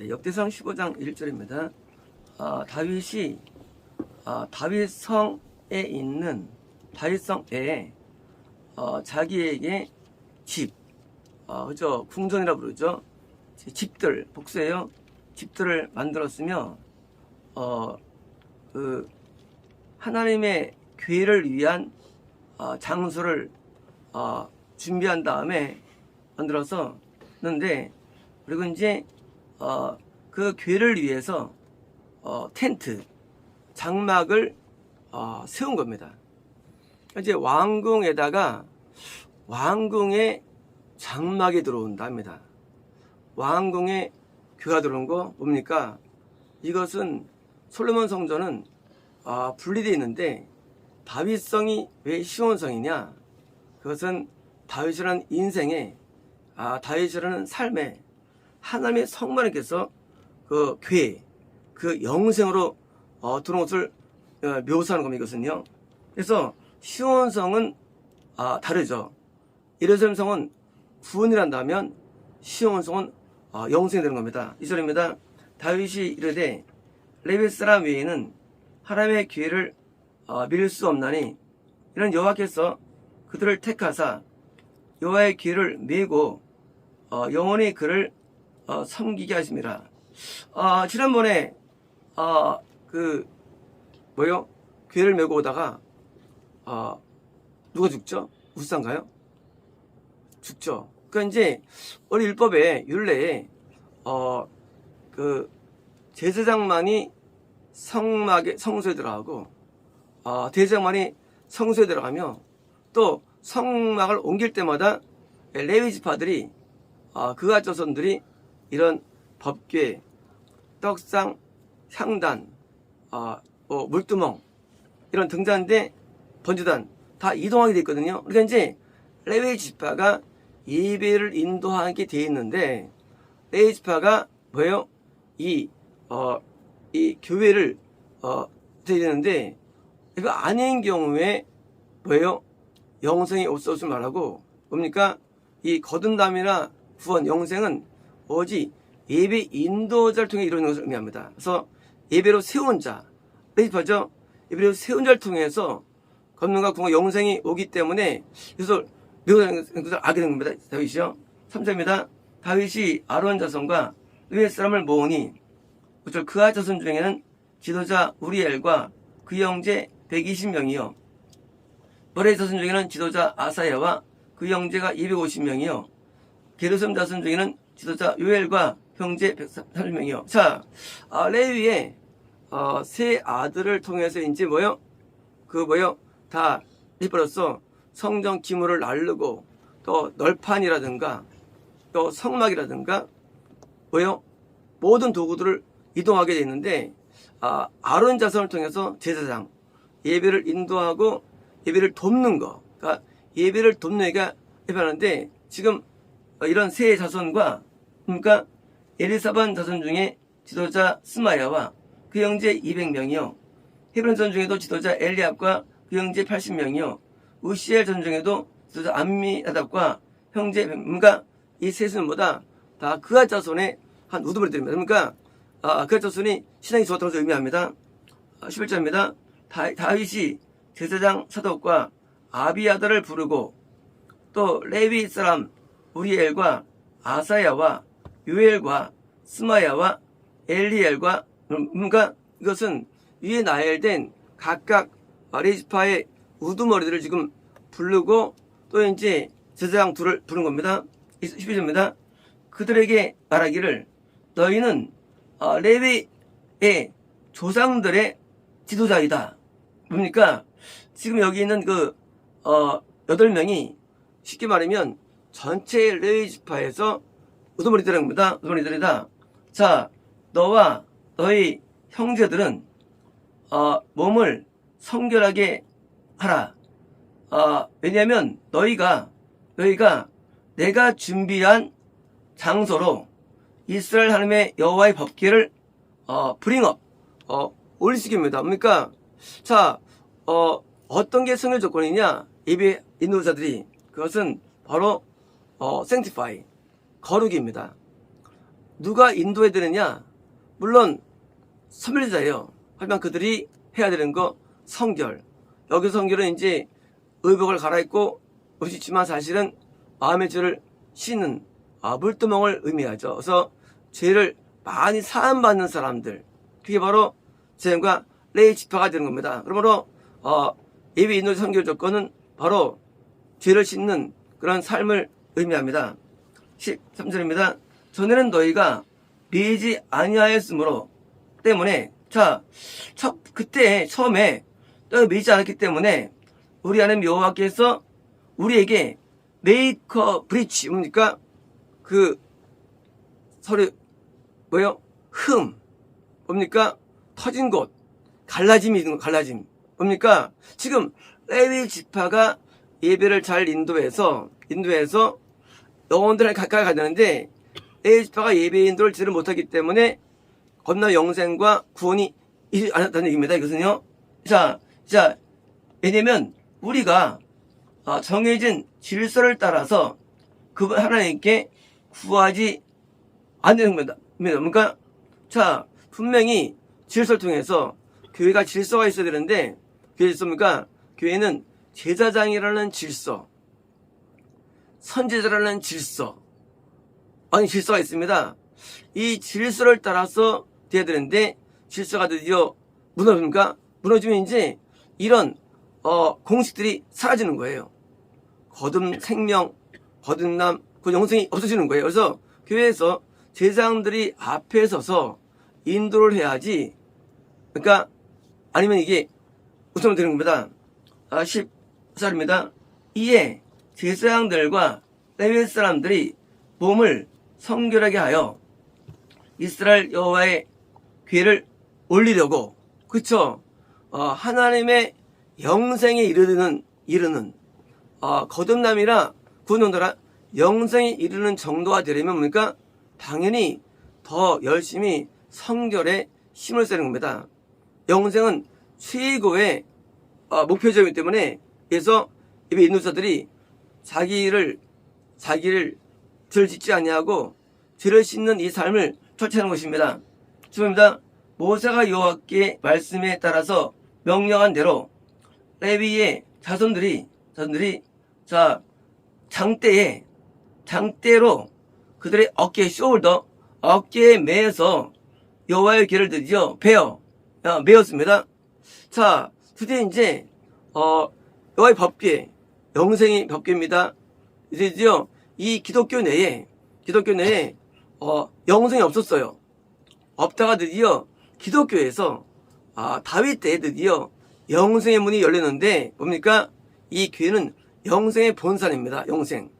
역대상 15장 1절입니다. 다윗이 다윗성에 있는 다윗성에 자기에게 집, 그죠? 궁전이라 부르죠. 집들, 복수예요. 집들을 만들었으며 그 하나님의 교회를 위한 장소를 준비한 다음에 만들었었는데, 그리고 이제 그 교회를 위해서 텐트, 장막을 세운 겁니다. 이제 왕궁에다가 왕궁에 장막이 들어온답니다. 왕궁에 교회가 들어온 거 뭡니까? 이것은 솔로몬 성전은 분리되어 있는데 다윗성이 왜 시온성이냐? 그것은 다윗이라는 인생에 다윗이라는 삶에 하나님의 성만님께서 그 교회, 그 영생으로 들어온 것을 묘사하는 겁니다. 이것은요. 그래서 시온성은 다르죠. 예루살렘 성은 구원이란다면 시온성은 영생이 되는 겁니다. 2절입니다. 다윗이 이르되 레위 사람 외에는 하나님의 교회를 밀 수 없나니 이런 여호와께서 그들을 택하사 여호와의 교회를 메고 영원히 그를 섬기게 하심이라. 지난번에 교회를 메고 오다가 누가 죽죠? 우상가요? 죽죠. 그러니까 이제 우리 율법의 율례에 그 제사장만이 성소에 들어가고 대제사장만이 성소에 들어가며 또 성막을 옮길 때마다 레위 지파들이 그가 자손들이 이런 법궤, 떡상, 향단, 물두멍 이런 등잔대, 번제단 다 이동하게 돼 있거든요. 그러니까 이제 레위 지파가 예배를 인도하게 돼 있는데 레위 지파가 뭐예요? 이 교회를 드리는데 이거 아닌 경우에 뭐예요? 영생이 없어질 말하고 뭡니까? 이 거듭남이나 구원, 영생은 오직 예배 인도자를 통해 이루어지는 것을 의미합니다. 그래서 예배로 세운 자, 레위지파죠? 예배로 세운 자를 통해서 건능과 구원, 영생이 오기 때문에 그래서 매우 것을 알게 된 겁니다. 다윗이요. 3절입니다. 다윗이 아론 자손과 레위 사람을 모으니 그와 자손 중에는 지도자 우리엘과 그 형제 120명이요. 머레 자손 중에는 지도자 아사야와 그 형제가 250명이요. 게르솜 자손 중에는 지도자 요엘과 형제 130명이요. 자, 레위의 세 아들을 통해서 이제 다 리버로서 성전 기물을 나르고 또 널판이라든가 또 성막이라든가 모든 도구들을 이동하게 되어 있는데 아론 자손을 통해서 제사장 예배를 인도하고 예배를 돕는 거, 그러니까 예배를 돕는 얘기가 예배하는데 지금 이런 세 자손과 그러니까 엘리사반 자손 중에 지도자 스마야와 그 형제 200명이요. 헤브론 자손 중에도 지도자 엘리압과 그 형제 80명이요. 우시엘 자손 중에도 지도자 암미나답과 형제 100명. 그러니까 이 셋은 다 그아 자손의 한 우두머리들입니다. 그러니까 그아 자손이 신앙이 좋았다고 의미합니다. 11절입니다. 다윗이 제사장 사독과 아비아다를 부르고 또 레위 사람 우리엘과 아사야와 요엘과 스마야와 엘리엘과 그러니까 이것은 위에 나열된 각각 레위지파의 우두머리들을 지금 부르고 또 이제 제사장 둘을 부른 겁니다. 11절입니다. 그들에게 말하기를 너희는 레위의 조상들의 지도자이다. 뭡니까? 지금 여기 있는 8명이 쉽게 말하면 전체 레위 지파에서 우두머리들입니다. 우두머리들이다. 자, 너와 너희 형제들은 몸을 성결하게 하라. 왜냐하면 너희가 내가 준비한 장소로 이스라엘 하나님의 여호와의 법궤를 브링업 올리시킵니다. 뭡니까? 자, 어떤 게 성결 조건이냐? 예배 인도자들이 그것은 바로 sanctify 거룩입니다. 누가 인도해야 되느냐? 물론 선별자예요. 하지만 그들이 해야 되는 거 성결. 여기 성결은 이제 의복을 갈아입고 옷이지만 사실은 마음의 죄를 씻는 물두멍을 의미하죠. 그래서 죄를 많이 사함받는 사람들, 그게 바로 제사장과 레위 지파가 되는 겁니다. 그러므로 예배 인도 성결 조건은 바로 죄를 씻는 그런 삶을 의미합니다. 13절입니다. 전에는 너희가 매지 아니하였으므로 때문에 그때 처음에 너희가 매지 않았기 때문에 우리 하나님 여호와께서 우리에게 메이커 브리치 뭡니까? 그 서로 뭐요? 뭡니까? 터진 곳, 갈라짐이 있는 거, 갈라짐. 뭡니까? 지금 레위 지파가 예배를 잘 인도해서 영혼들을 가까이 가는데 레위 지파가 예배 인도를 제대로 못하기 때문에 건너 영생과 구원이 이르지 않았다는 얘기입니다. 이것은요. 자, 왜냐면 우리가 정해진 질서를 따라서 그분 하나님께 구하지 않는 겁니다. 그러니까 분명히 질서를 통해서 교회가 질서가 있어야 되는데 교회 질서입니까? 교회는 제사장이라는 질서, 선지자라는 질서가 있습니다. 이 질서를 따라서 돼야 되는데 질서가 드디어 무너집니까? 무너지면 이제 이런 공식들이 사라지는 거예요. 생명, 거듭남, 그 영생이 없어지는 거예요. 그래서 교회에서 제사장들이 앞에 서서 인도를 해야지. 그러니까 아니면 이게 우선 되는 겁니다. 10절입니다. 이에 제사장들과 레위 사람들이 몸을 성결하게 하여 이스라엘 여호와의 궤를 올리려고, 그쵸? 하나님의 영생에 이르는 거듭남이라 구원받으라 영생에 이르는 정도가 되려면 뭡니까? 당연히 더 열심히 성결에 힘을 쓰는 겁니다. 영생은 최고의 목표점이기 때문에, 그래서 예배 인도자들이 자기를 죄를 짓지 아니하고 죄를 씻는 이 삶을 철저하는 것입니다. 주입니다. 모세가 여호와께 말씀에 따라서 명령한 대로 레위의 자손들이 장대로 그들의 어깨에 어깨에 매서 여호와의 궤를 드디어 메었습니다. 드디어 이제 여호와의 법궤, 영생의 법궤입니다. 이제 드디어 이 기독교 내에 영생이 없었어요. 없다가 드디어 기독교에서 다윗 때에 드디어 영생의 문이 열렸는데 뭡니까? 이 궤는 영생의 본산입니다. 영생.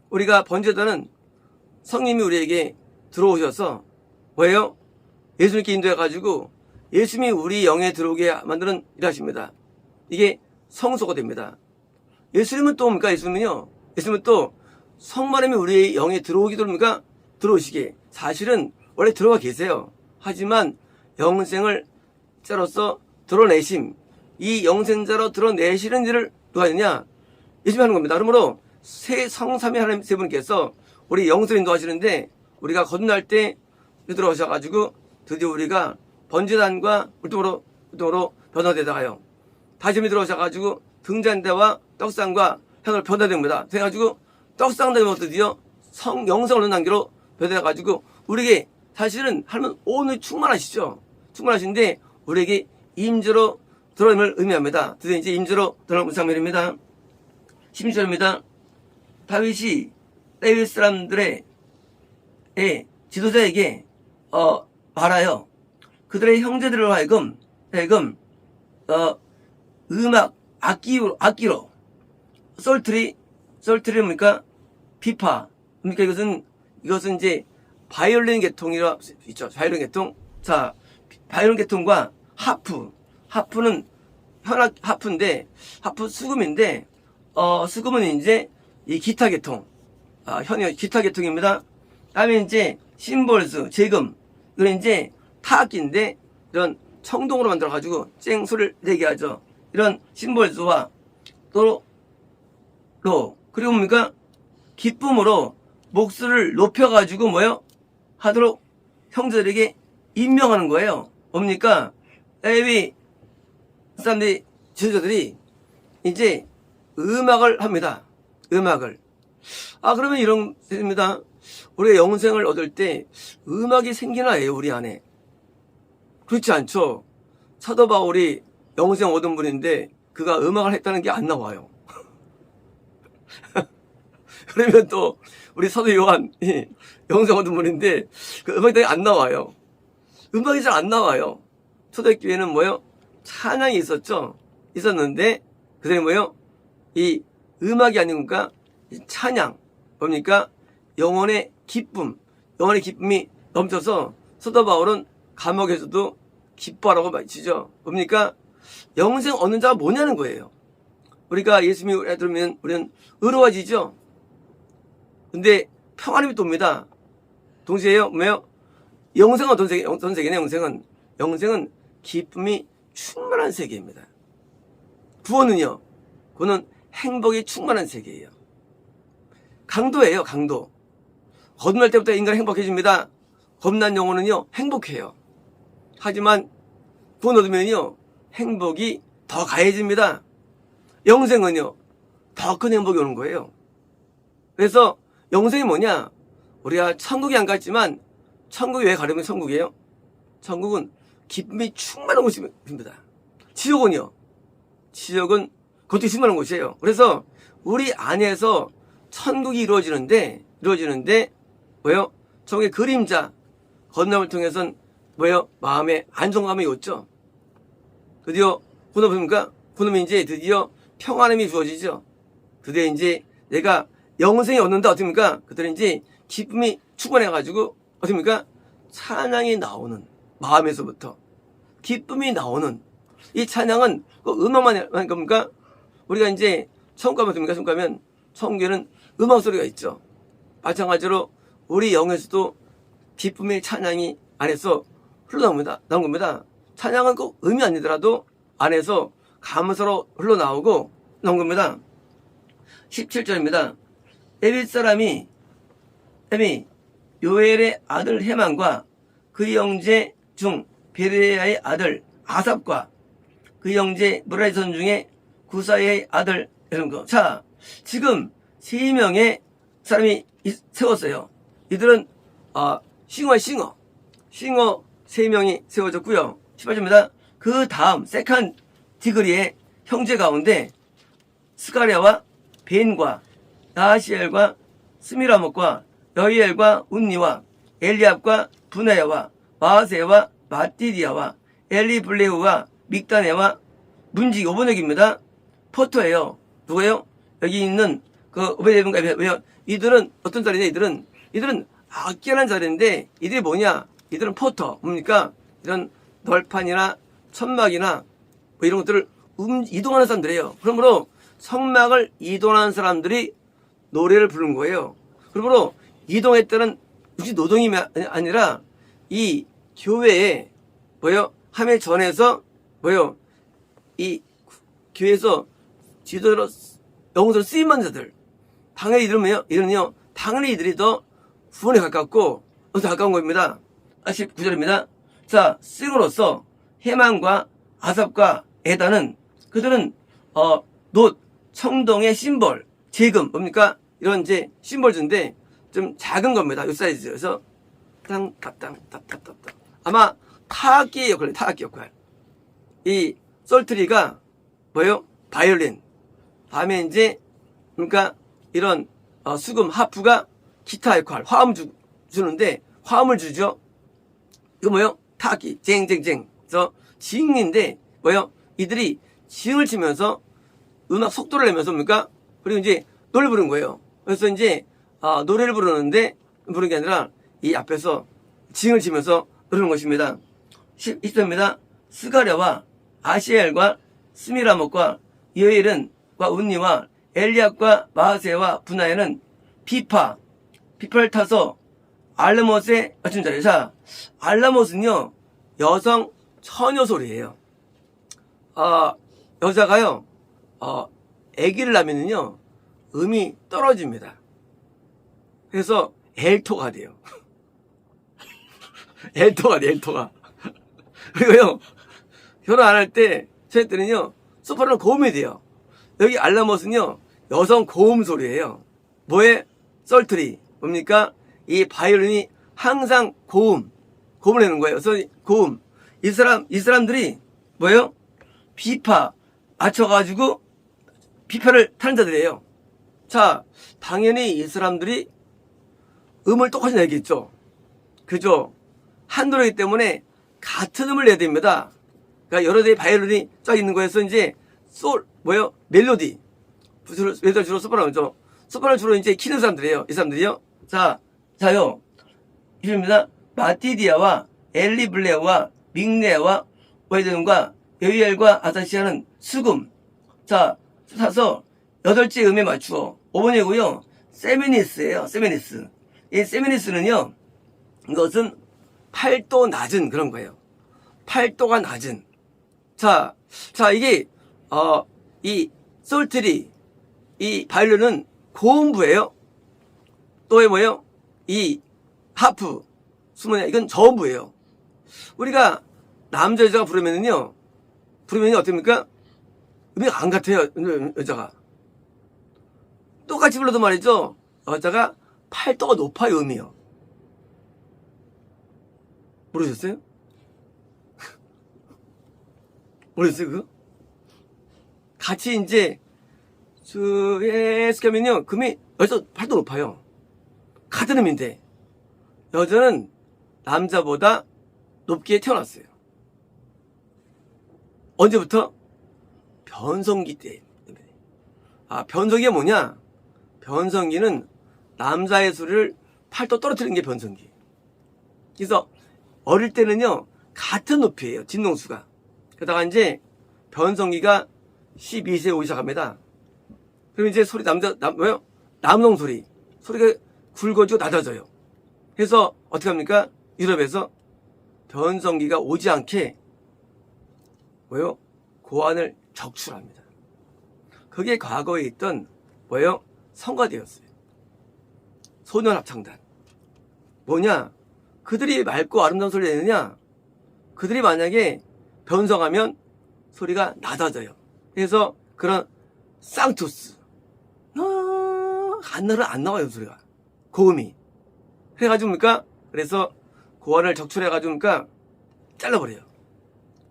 우리가 번제단은 성님이 우리에게 들어오셔서 뭐예요? 예수님께 인도해가지고 예수님이 우리 영에 들어오게 만드는 일하십니다. 이게 성소가 됩니다. 예수님은 또 뭡니까? 예수님은 또 성만님이 우리의 영에 들어오기도 합니까? 들어오시게. 사실은 원래 들어가 계세요. 하지만 영생을 자로서 드러내심, 이 영생자로 드러내시는 일을 누가 하느냐? 예수님이 하는 겁니다. 그러므로 성삼위 하나님 세 분께서 우리 영생을 인도하시는데, 우리가 거듭날 때 들어오셔가지고 드디어 우리가 번제단과 물동으로 변화되다가요, 다시 들어오셔가지고 등잔대와 떡상과 향을 변화됩니다. 돼가지고 떡상되면 드디어 영생을 얻는 단계로 변화돼가지고 우리에게 사실은 하나님은 오늘 충만하신데 우리에게 임재로 들어옴을 의미합니다. 드디어 이제 임재로 들어오는 장면입니다. 16절입니다. 다윗이 레위 사람들의 지도자에게 말하여 그들의 형제들을 하여금 음악 악기로 솔트리 뭡니까? 비파 뭡니까? 이것은 이제 바이올린 계통이라 있죠. 바이올린 계통. 바이올린 계통과 하프는 하프인데 하프 수금인데 수금은 이제 이 기타 계통. 기타 계통입니다. 다음에 이제 심볼스 재금. 이건 이제 타악기인데 이런 청동으로 만들어 가지고 쨍 소리를 내게 하죠. 이런 심볼스와 또 그리고 뭡니까? 기쁨으로 목소리를 높여 가지고 하도록 형제들에게 임명하는 거예요. 뭡니까? 레위 사람들이, 지도자들이 이제 음악을 합니다. 음악을. 그러면 이런 됩니다. 우리가 영생을 얻을 때 음악이 생기나 해요, 우리 안에. 그렇지 않죠? 사도 바울이 영생 얻은 분인데 그가 음악을 했다는 게 안 나와요. 그러면 또 우리 사도 요한이 영생 얻은 분인데 그 음악이 안 나와요. 음악이 잘 안 나와요. 초대교회는 뭐요? 찬양이 있었죠. 있었는데 그들이 뭐요? 이 음악이 아니니까 찬양. 뭡니까? 영혼의 기쁨. 영혼의 기쁨이 넘쳐서 사도 바울은 감옥에서도 기뻐하라고 말치죠. 뭡니까? 영생 얻는 자가 뭐냐는 거예요. 우리가 예수 믿으면 들으면 우리는 의로워지죠. 근데 평안이 또 옵니다. 동시에요, 뭐예요? 영생은 어떤 세계, 어떤 세계냐, 영생은 기쁨이 충만한 세계입니다. 구원은요, 그거는 행복이 충만한 세계예요. 강도예요, 강도. 거듭날 때부터 인간은 행복해집니다. 겁난 영혼은요, 행복해요. 하지만 구원 얻으면요, 행복이 더 가해집니다. 영생은요, 더 큰 행복이 오는 거예요. 그래서 영생이 뭐냐? 우리가 천국에 안 갔지만 천국이 왜 가려면 천국이에요? 천국은 기쁨이 충만한 곳입니다. 지옥은요, 지옥은 그것도 충만한 곳이에요. 그래서 우리 안에서 천국이 이루어지는데 뭐예요? 천국의 그림자 건너을 통해서는 뭐예요? 마음의 안정감이 있죠. 드디어 그놈이 이제 드디어 평안함이 주어지죠. 드디어 이제 내가 영생이 얻는다. 어떻습니까? 그들은 이제 기쁨이 충만해가지고 어떻습니까? 찬양이 나오는 마음에서부터 기쁨이 나오는 이 찬양은 음악만 하는 겁니까? 우리가 이제 천국 가면 어떻습니까? 천국 가면 천국에는 음악 소리가 있죠. 마찬가지로 우리 영에서도 기쁨의 찬양이 안에서 흘러나옵니다. 나온 겁니다. 찬양은 꼭 음이 아니더라도 안에서 감사로 흘러나오고 나온 겁니다. 17절입니다. 에빗 사람이 요엘의 아들 헤만과 그 형제 중 베레야의 아들 아삽과 그 형제 무라리 선 중에 구사의 아들 이런 거. 자, 지금 3명의 사람이 세웠어요. 이들은 싱어 3명이 세워졌고요. 18절입니다. 그 다음 세칸 디그리의 형제 가운데 스가랴와 벤과 나하시엘과 스미라목과 여이엘과 운니와 엘리압과 분하야와 마하세와 마띠디아와 엘리블레우와 믹다네와 문지 오번역입니다. 포터예요. 누구예요? 여기 있는 그 오베데문가 왜요? 이들은 어떤 자리냐? 이들은 악기하는 자리인데 이들이 뭐냐? 이들은 포터. 뭡니까? 이런 널판이나 천막이나 뭐 이런 것들을 이동하는 사람들이에요. 그러므로 성막을 이동하는 사람들이 노래를 부르는 거예요. 그러므로 이동했다는 굳이 노동이 아니라 이 교회에 뭐요? 함에 전해서 뭐요? 이 교회에서 지도자로 영웅으로 쓰임받는 자들. 당연히 이들은요, 당연히 이들이 더 구원에 가깝고 더 가까운 겁니다. 19절입니다. 자, 싱으로서 헤만과 아삽과 에다는 그들은 놋, 청동의 심벌, 재금 뭡니까? 이런 이제 심벌주인데 좀 작은 겁니다. 이 사이즈에서 땅땅땅땅땅 아마 타악기 역할. 이 썰트리가 뭐예요? 바이올린. 다음에 이제 그러니까 이런 수금 하프가 기타 역할, 화음 주는데 화음을 주죠. 이거 뭐예요? 타악기 쟁쟁쟁. 그래서 징인데 뭐예요? 이들이 징을 치면서 음악 속도를 내면서 뭡니까? 그리고 이제 노래 부르는 거예요. 그래서 이제 노래를 부르는 게 아니라 이 앞에서 징을 치면서 부르는 것입니다. 20절입니다. 스가랴와 아시엘과 스미라목과 여엘과 운니와 엘리압과 마하세와 분하야는 비파를 타서 알라못에 맞춘 자리에요. 자, 알라못은요 여성 처녀 소리예요. 여자가요 아기를 낳으면요 음이 떨어집니다. 그래서 엘토가 돼요. 엘토가 돼, 엘토가. 그리고요, 결혼 안 할 때, 제 때는요, 소프라노 고음이 돼요. 여기 알라모스는요, 여성 고음 소리예요. 뭐에? 썰트리. 뭡니까? 이 바이올린이 항상 고음을 내는 거예요. 그래서 고음. 이 사람들이 뭐예요? 비파 맞춰가지고 비파를 타는 자들이에요. 자, 당연히 이 사람들이 음을 똑같이 내겠죠. 그죠? 한 노래이기 때문에 같은 음을 내야 됩니다. 그러니까 여러 대의 바이올린이 쫙 있는 거에서 이제 멜로디. 주로 소프라노죠. 소프라노 주로 이제 키는 사람들이에요. 이 사람들이요. 자요. 이름입니다. 마티디아와 엘리 블레어와 믹네와 웨이든과 여이엘과 아사시아는 수금. 자, 사서 8째 음에 맞추어. 5번이고요. 세미니스예요. 세미니스. 이 세미니스는요. 이것은 8도 낮은 그런 거예요. 8도가 낮은. 자, 이게 이 솔트리 이 바이올린은 고음부예요. 또 뭐예요? 이 하프 수문이야. 이건 저음부예요. 우리가 남자 여자가 부르면은요 어떻습니까? 음이 안 같아요. 여자가 똑같이 불러도 말이죠. 여자가 8도가 높아요. 음이요. 모르셨어요? 모르셨어요 그거? 같이 이제 주의 스켜면요 금이 여기서 8도 높아요. 같은 음인데 여자는 남자보다 높게 태어났어요. 언제부터? 변성기 때. 변성기가 뭐냐? 변성기는 남자의 소리를 8도 떨어뜨리는 게 변성기. 그래서 어릴 때는요 같은 높이에요. 진동수가. 그러다가 이제 변성기가 12세 오기 시작합니다. 그럼 이제 소리 남성 소리가 굵어지고 낮아져요. 그래서 어떻게 합니까? 유럽에서 변성기가 오지 않게 고환을 적출합니다. 그게 과거에 있던 성가대였어요. 소년합창단. 뭐냐? 그들이 맑고 아름다운 소리를 내느냐? 그들이 만약에 변성하면 소리가 낮아져요. 그래서 그런 쌍투스 안 나와요 소리가. 고음이. 그래가지고 뭡니까? 그래서 고환을 적출해가지고 잘라버려요.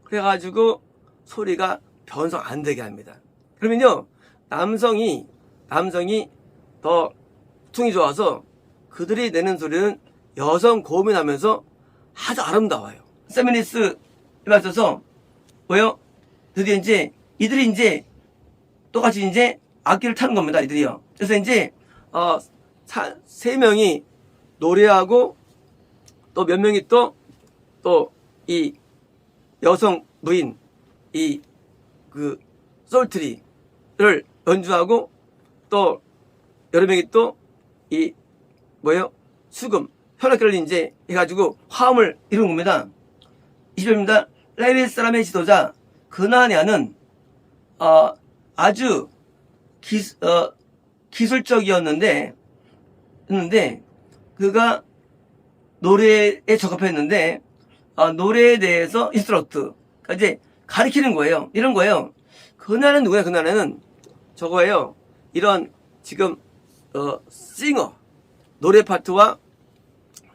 그래가지고 소리가 변성 안 되게 합니다. 그러면요 남성이 더 퉁이 좋아서 그들이 내는 소리는 여성 고음이 나면서 아주 아름다워요. 세미니스에 맞춰서 드디어 이들이 이제 똑같이 이제 악기를 타는 겁니다. 이들이요. 그래서 이제 3명이 노래하고 또 몇 명이 또 이 여성 부인 그 솔트리를 연주하고 또 여러 명이 또 수금 현악기를 이제 해가지고 화음을 이룬 겁니다. 20절입니다. 레위 사람의 지도자 그나냐는 아주 기술적이었는데 그가 노래에 적합했는데 노래에 대해서 인스트럭트 그러니까 이제 가르치는 거예요. 이런 거예요. 그나는 누구야? 그나는 저거예요. 이런 지금 싱어 노래 파트와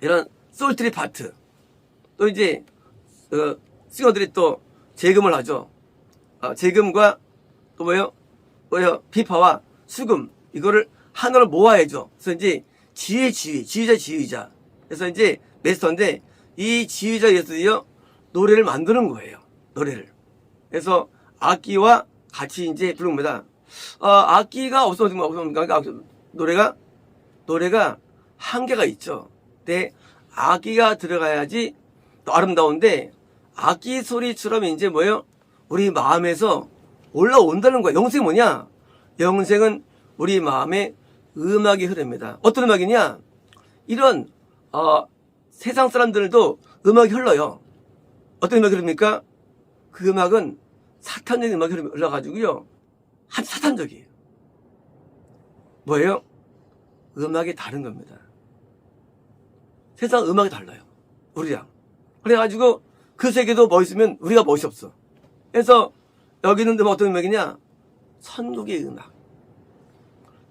이런 솔트리 파트 또 이제 싱어들이 또 재금을 하죠. 재금과 또 비파와 수금 이거를 하나로 모아야죠. 그래서 이제 지휘자. 그래서 이제 메스터인데 이 지휘자 예수들이요 노래를 만드는 거예요. 노래를. 그래서 악기와 같이 이제 부르는 겁니다. 악기가 없으면 노래가 한계가 있죠. 근데 악기가 들어가야지 또 아름다운데 악기 소리처럼 이제 우리 마음에서 올라온다는 거야. 영생이 뭐냐? 영생은 우리 마음에 음악이 흐릅니다. 어떤 음악이냐? 이런 세상 사람들도 음악이 흘러요. 어떤 음악이 흐릅니까? 그 음악은 사탄적인 음악이 흘러가지고요. 아주 사탄적이에요. 뭐예요? 음악이 다른 겁니다. 세상 음악이 달라요. 우리랑. 그래가지고 그 세계도 멋있으면 우리가 멋이 없어. 그래서 여기는 어떤 음악이냐? 천국의 음악.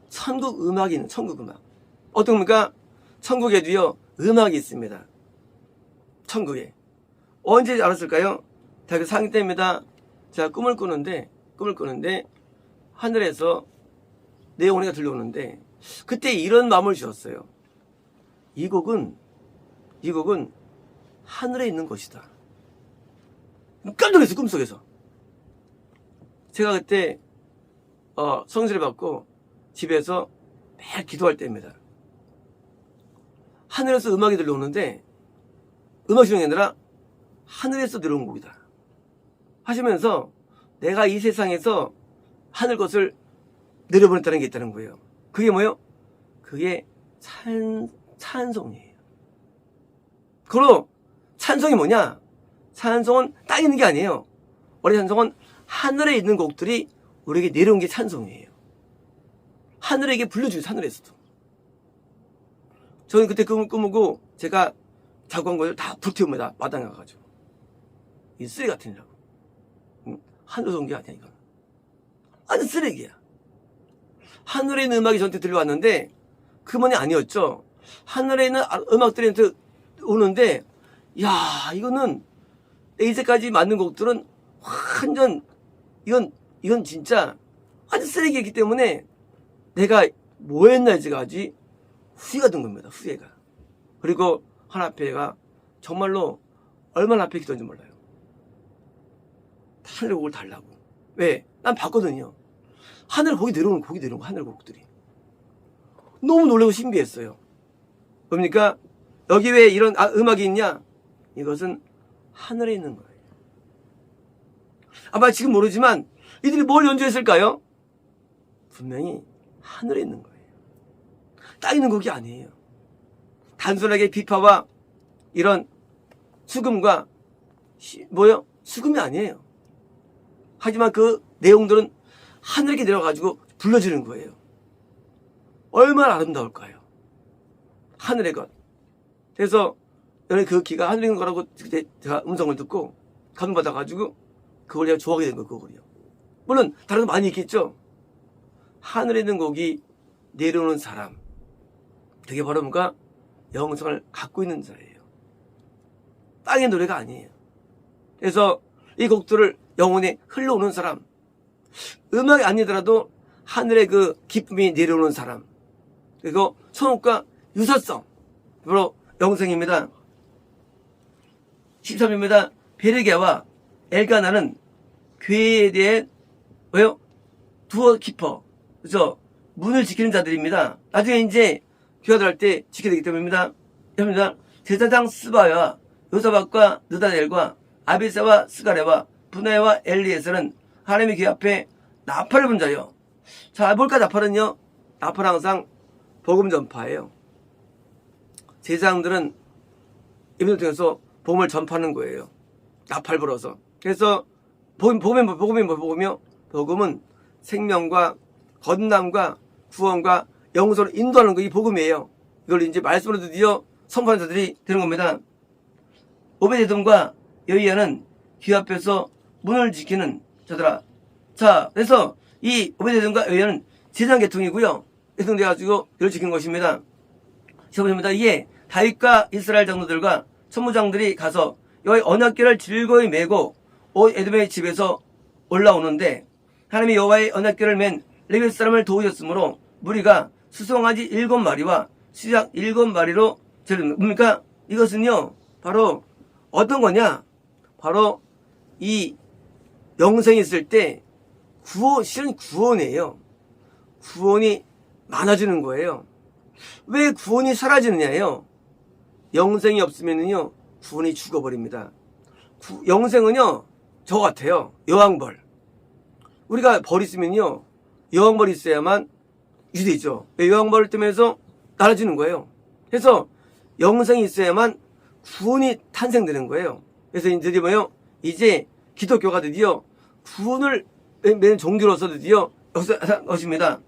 천국 음악이 있는 천국 음악. 어떤 겁니까? 천국에도요 음악이 있습니다. 천국에. 언제 알았을까요? 대학교 4학년 때입니다. 제가 꿈을 꾸는데 하늘에서 내용이 들려오는데 그때 이런 마음을 주었어요. 이 곡은 하늘에 있는 것이다. 깜짝 놀랐어요. 꿈속에서. 제가 그때 성실을 받고 집에서 매일 기도할 때입니다. 하늘에서 음악이 들려오는데 음악이 아니라 하늘에서 들어온 곡이다 하시면서 내가 이 세상에서 하늘 것을 내려보냈다는 게 있다는 거예요. 그게 뭐예요? 그게 찬송이에요. 그럼 찬송이 뭐냐? 찬송은 땅에 있는 게 아니에요. 원래 찬송은 하늘에 있는 곡들이 우리에게 내려온 게 찬송이에요. 하늘에게 불러주죠. 하늘에서도. 저는 그때 꿈을 꾸고 제가 자고 한 것을 다 불태웁니다. 마당에 가가지고. 이 쓰레기 같은 일이라고. 하늘에서 온 게 아니야 이건. 아주 쓰레기야. 하늘에 있는 음악이 저한테 들려왔는데 그만이 아니었죠. 하늘에 있는 음악들이 오는데 야 이거는 이제까지 만든 곡들은 완전 이건 진짜 아주 쓰레기였기 때문에 내가 뭐 했나 제가 아주 후회가 든 겁니다. 후회가. 그리고 하나님께가 정말로 얼마나 앞에 기도했는지 몰라요. 하늘의 곡을 달라고. 왜? 난 봤거든요. 하늘 곡이 내려오는 하늘 곡들이. 너무 놀라고 신비했어요. 뭡니까? 여기 왜 이런 음악이 있냐? 이것은 하늘에 있는 거예요. 아마 지금 모르지만 이들이 뭘 연주했을까요? 분명히 하늘에 있는 거예요. 땅에 있는 곡이 아니에요. 단순하게 비파와 이런 수금과 수금이 아니에요. 하지만 그 내용들은 하늘에 내려가지고 불러주는 거예요. 얼마나 아름다울까요? 하늘의 것. 그래서 저는 그 기가 하늘에 있는 거라고 그때 제가 음성을 듣고 감동받아가지고 그걸 내가 좋아하게 된 거예요. 그걸요. 물론 다른 거 많이 있겠죠. 하늘에 있는 곡이 내려오는 사람. 그게 바로 뭔가 영성을 갖고 있는 자예요. 땅의 노래가 아니에요. 그래서 이 곡들을 영혼에 흘러오는 사람. 음악이 아니더라도 하늘의 그 기쁨이 내려오는 사람. 그리고 선곡과 유사성. 바로 영성입니다. 13입니다. 베르게와 엘가나는 교회에 대해 두어 키퍼. 그래서 문을 지키는 자들입니다. 나중에 이제 교회들 할 때 지켜야 되기 때문입니다. 제사장 스바와 요사박과 느다넬과 아비사와 스가레와 분하야와 엘리에서는 하나님의 교회 앞에 나팔을 분 자요. 자, 뭘까 나팔은요? 나팔은 항상 복음 전파예요. 제사장들은 이분을 통해서 복음을 전파하는 거예요. 나팔 불어서. 그래서 복음이요? 복음은 생명과 건남과 구원과 영성을 인도하는 거 이 복음이에요. 이걸 이제 말씀으로 드디어 선포하는 자들이 되는 겁니다. 오베데돔과 여이야는 귀 앞에서 문을 지키는 자들아. 자, 그래서 이 오베데돔과 여이야는 제사장 계통이고요. 계통돼가지고 이를 지킨 것입니다. 15절입니다. 이에 다윗과 이스라엘 장로들과 천부장들이 가서 여호와의 언약궤를 즐거이 메고 에돔의 집에서 올라오는데 하나님이 여호와의 언약궤를 맨 레위 사람을 도우셨으므로 무리가 수송아지 7마리와 수작 7마리로 재릅니다. 뭡니까? 이것은요 바로 어떤 거냐? 바로 이 영생이 있을 때 실은 구원이에요. 구원이 많아지는 거예요. 왜 구원이 사라지느냐요? 영생이 없으면요 구원이 죽어버립니다. 영생은요 저 같아요. 여왕벌. 우리가 벌 있으면요 여왕벌이 있어야만 유지되죠. 여왕벌을 뜨면서 나눠지는 거예요. 그래서 영생이 있어야만 구원이 탄생되는 거예요. 그래서 드디어 뭐예요? 이제 기독교가 드디어 구원을 매는 종교로서 드디어 역사한 것입니다.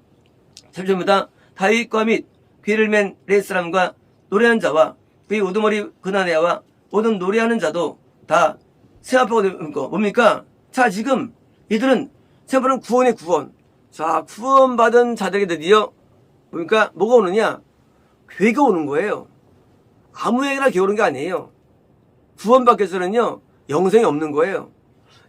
3절입니다. 다윗과 및 귀를 맨 레위 사람과 노래한 자와 그의 우두머리 그나네아와 모든 노래하는 자도 다 세마포가 뭡니까? 자, 지금 이들은 세마포는 구원의 구원. 자, 구원받은 자들에게 드디어 뭡니까? 뭐가 오느냐? 괴가 오는 거예요. 아무에게나 괴 오는 게 아니에요. 구원받기 위해서는요, 영생이 없는 거예요.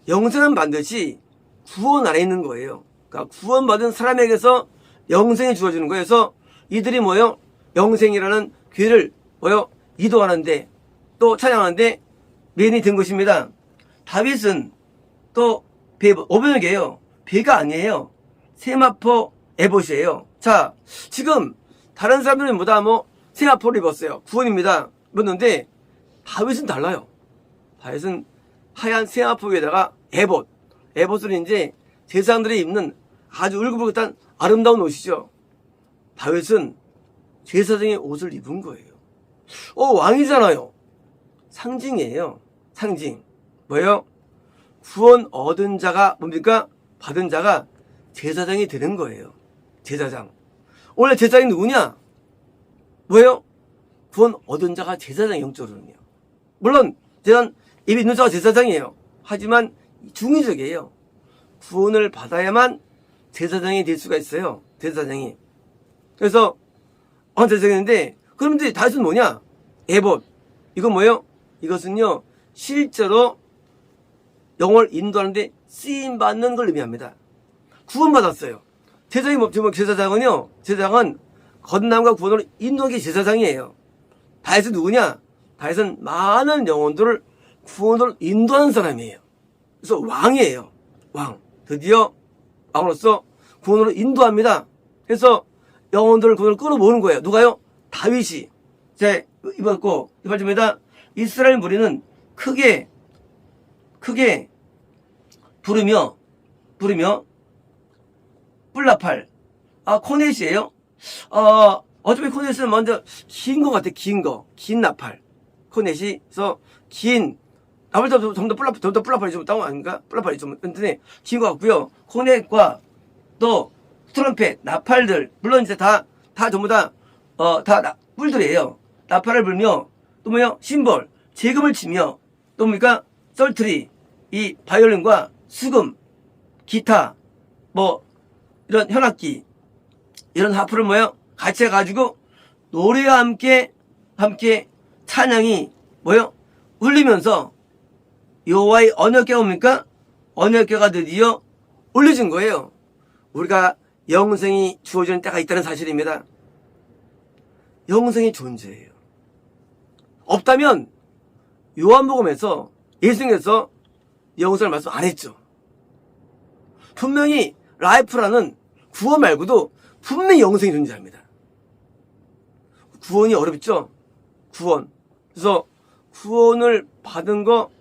영생은 반드시 구원 안에 있는 거예요. 그러니까 구원받은 사람에게서 영생이 주어지는 거예요. 그래서 이들이 뭐요? 영생이라는 귀를 뭐요? 이도하는데 또 찬양하는데 메인이 된 것입니다. 다윗은 또 오병이에요. 배가 아니에요. 세마포 에봇이에요. 자, 지금 다른 사람들은 뭐다 세마포를 입었어요. 구원입니다. 입었는데 다윗은 달라요. 다윗은 하얀 세마포 위에다가 에봇은 이제 제사장들이 입는 아주 울긋불긋한 아름다운 옷이죠. 다윗은 제사장의 옷을 입은 거예요. 왕이잖아요. 상징이에요. 상징. 뭐예요? 구원 얻은 자가 뭡니까? 받은 자가 제사장이 되는 거예요. 제사장. 원래 제사장이 누구냐? 뭐예요? 구원 얻은 자가 제사장 영적으로는요. 물론 제사장 입이 있는 자가 제사장이에요. 하지만 중의적이에요. 구원을 받아야만 제사장이 될 수가 있어요. 제사장이. 그래서 제사장인데 그런데 다윗은 뭐냐? 에봇. 이건 뭐예요? 이것은요 실제로 영혼을 인도하는데 쓰임받는 걸 의미합니다. 구원받았어요. 제사장은요, 제사장은 건남과 구원으로 인도하는 게 제사장이에요. 다윗은 누구냐? 다윗은 많은 영혼들을 구원으로 인도하는 사람이에요. 그래서 왕이에요. 왕. 드디어 왕으로서 구원으로 인도합니다. 그래서 영혼들을 구원으로 끌어모으는 거예요. 누가요? 다윗이. 자, 이번고 이발입니다. 이스라엘 무리는 크게 부르며 뿔나팔. 코넷이에요. 어차피 코넷은 먼저 긴 거 같아. 긴 나팔. 코넷이.서 긴 나팔도 좀 더 뿔나팔이 좀 다운 아닌가? 뿔나팔이 좀 근데 긴 거 같고요. 코넷과 또 트럼펫, 나팔들 물론 이제 다 전부 다 뿔들이에요. 나팔을 불며 또 뭐요? 심벌, 재금을 치며 또 뭡니까? 썰트리, 이 바이올린과 수금, 기타, 이런 현악기, 이런 하프를 뭐요? 같이 해가지고 노래와 함께 찬양이 뭐요? 울리면서 여호와의 언약궤가 뭡니까? 언약궤가 드디어 올려진 거예요. 우리가 영생이 주어지는 때가 있다는 사실입니다. 영생이 존재해요. 없다면 요한복음에서 예수님께서 영생을 말씀 안 했죠. 분명히 라이프라는 구원 말고도 분명히 영생이 존재합니다. 구원이 어렵죠? 구원. 그래서 구원을 받은 거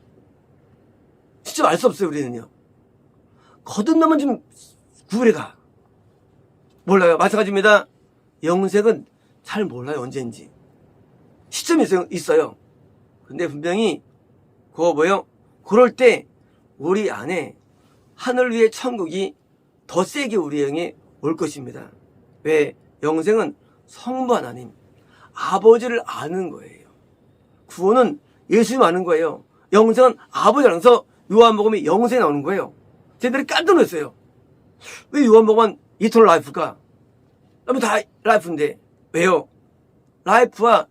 진짜 알 수 없어요, 우리는요. 거듭나면 좀 구원에 가. 몰라요. 마찬가지입니다. 영생은 잘 몰라요, 언제인지. 시점이 있어요. 근데 분명히 그거 뭐예요? 그럴 때 우리 안에 하늘 위의 천국이 더 세게 우리 영에 올 것입니다. 왜? 영생은 성부 하나님, 아버지를 아는 거예요. 구원은 예수님 아는 거예요. 영생은 아버지 알아서 요한복음에 영생이 나오는 거예요. 쟤들이 깜짝 놀랐어요. 왜 요한복음은 이터널 라이프가? 그러면 다 라이프인데. 왜요? 라이프와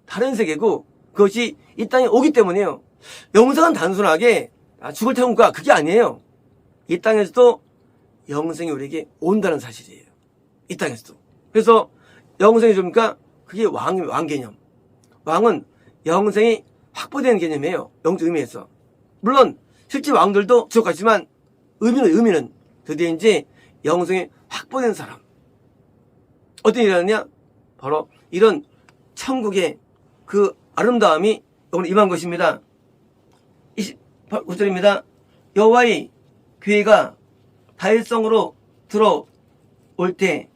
다른 세계고 그것이 이 땅에 오기 때문이에요. 영생은 단순하게 죽을 태운가 그게 아니에요. 이 땅에서도 영생이 우리에게 온다는 사실이에요. 이 땅에서도. 그래서 영생이 뭡니까? 그게 왕 개념. 왕은 영생이 확보되는 개념이에요. 영적 의미에서. 물론 실제 왕들도 지옥 갔지만 의미는 드디어 이제 영생이 확보된 사람. 어떤 일이 일어나냐? 바로 이런 천국의 그 아름다움이 오늘 임한 것입니다. 29절입니다. 여호와의 괴가 다윗성으로 들어올 때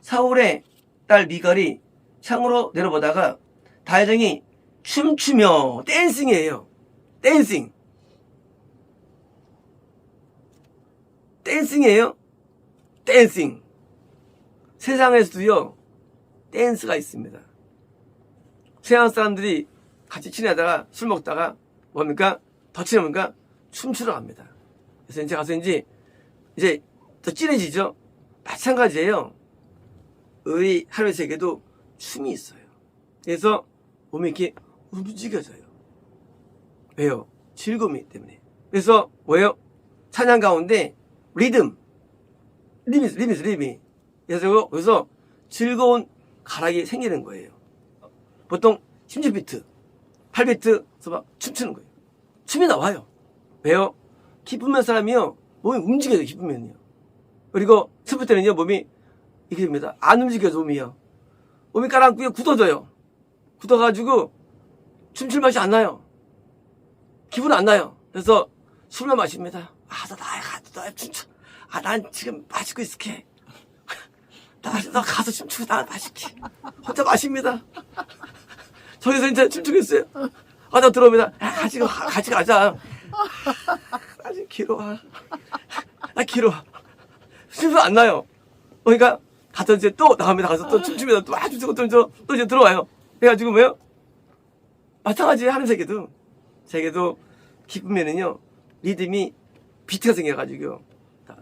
사울의 딸 미갈이 창으로 내려보다가 다윗이 춤추며 댄싱이에요. 댄싱이에요. 댄싱. 세상에서도요 댄스가 있습니다. 세상 사람들이 같이 친해하다가 술 먹다가 뭡니까? 더 친해보니까 춤추러 갑니다. 그래서 이제 가서 이제 더 진해지죠? 마찬가지예요. 우리 하루의 세계도 춤이 있어요. 그래서 몸이 이렇게 움직여져요. 왜요? 즐거움이 때문에. 그래서 뭐예요? 찬양 가운데 리듬이. 그래서 즐거운 가락이 생기는 거예요. 보통 16비트, 8비트에서 막 춤추는 거예요. 춤이 나와요. 왜요? 기쁘면 사람이요, 몸이 움직여요, 기쁘면요. 그리고 슬플 때는요, 몸이 이렇게 됩니다. 안 움직여서 몸이요. 몸이 가라앉고요, 굳어져요. 굳어가지고 춤출 맛이 안 나요. 기분 안 나요. 그래서 술만 마십니다. 나 춤춰. 난 지금 마시고 있을게. 나 가서 춤추고 나 마실게. 혼자 마십니다. 저기서 이제 춤추겠어요. 나 들어옵니다. 같이 가자. 아직 길어와. 길어와. 춤도 안 나요. 그러니까 가서 이제 또 나갑니다. 가서 또 춤추면서 또 춤추고 또 이제 들어와요. 그래가지고 뭐요? 마찬가지 하는 세계도 기쁘면은요, 리듬이 비트가 생겨가지고요.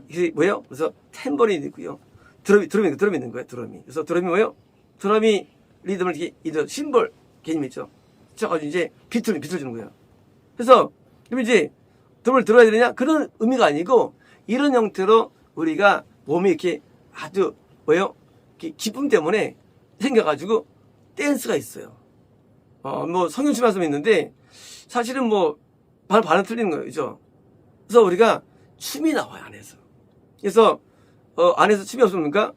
이게 뭐예요? 그래서 탬버린이 있고요. 드럼이 있는 거예요, 드럼이. 그래서 드럼이 뭐예요? 드럼이 리듬을 이렇게 심벌 개념이 있죠. 그래가지고 이제 비트를 주는 거예요. 그래서, 그럼 이제 드럼을 들어야 되느냐? 그런 의미가 아니고, 이런 형태로 우리가 몸이 이렇게 아주 뭐예요? 기쁨 때문에 생겨가지고 댄스가 있어요. 뭐 성경춤 말씀이 있는데 사실은 뭐 반은 틀리는 거예요, 그죠? 그래서 우리가 춤이 나와요, 안에서. 그래서 안에서 춤이 없습니까?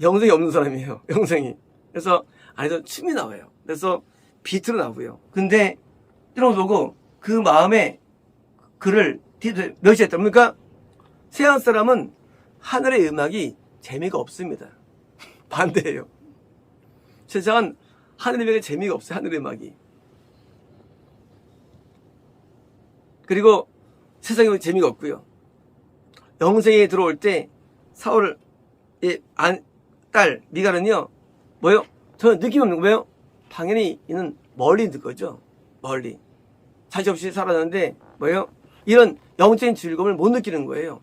영생이 없는 사람이에요, 영생이. 그래서 안에서 춤이 나와요. 그래서 비트로 나오고요. 근데 이런 거 보고 그 마음에 그를 멸시했다. 그러니까 세상 사람은 하늘의 음악이 재미가 없습니다. 반대예요. 세상은 하늘의 음악이 재미가 없어요. 하늘의 음악이. 그리고 세상에 재미가 없고요. 영생에 들어올 때 사울의 딸 미갈은요, 뭐요? 저는 느낌 없는 거예요. 당연히 이는 멀리 듣는 거죠. 멀리. 자식 없이 살았는데 뭐예요? 이런 영적인 즐거움을 못 느끼는 거예요.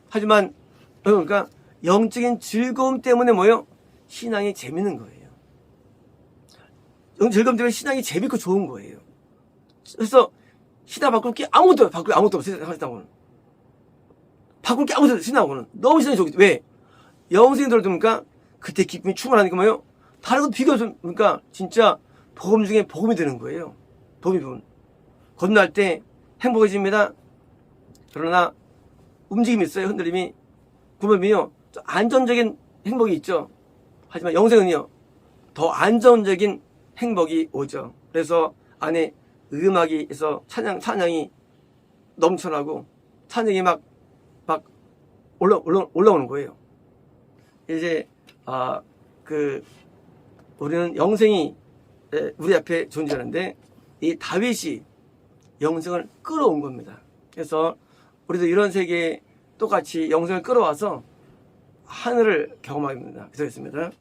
하지만 그러니까 영적인 즐거움 때문에 뭐예요? 신앙이 재밌는 거예요. 즐거움 때문에 신앙이 재밌고 좋은 거예요. 그래서 신앙 바꿀 게 아무것도 없어요. 신앙하고는. 바꿀 게 아무것도 없어요. 신앙하고는. 너무 신앙이 좋기 때문에. 왜? 영생이 들어오니까 그때 기쁨이 충만하니까 뭐예요? 다른 것도 비교 없으니까 진짜 복음 중에 복음이 되는 거예요. 복음. 건너갈 때 행복해집니다. 그러나 움직임이 있어요. 흔들림이. 구름이요. 안전적인 행복이 있죠. 하지만 영생은요, 더 안정적인 행복이 오죠. 그래서 안에 음악이 있어 찬양이 넘쳐나고 찬양이 막 올라오는 거예요. 이제 우리는 영생이 우리 앞에 존재하는데 이 다윗이 영생을 끌어온 겁니다. 그래서 우리도 이런 세계에 똑같이 영생을 끌어와서 하늘을 경험하게 됩니다. 기도했습니다.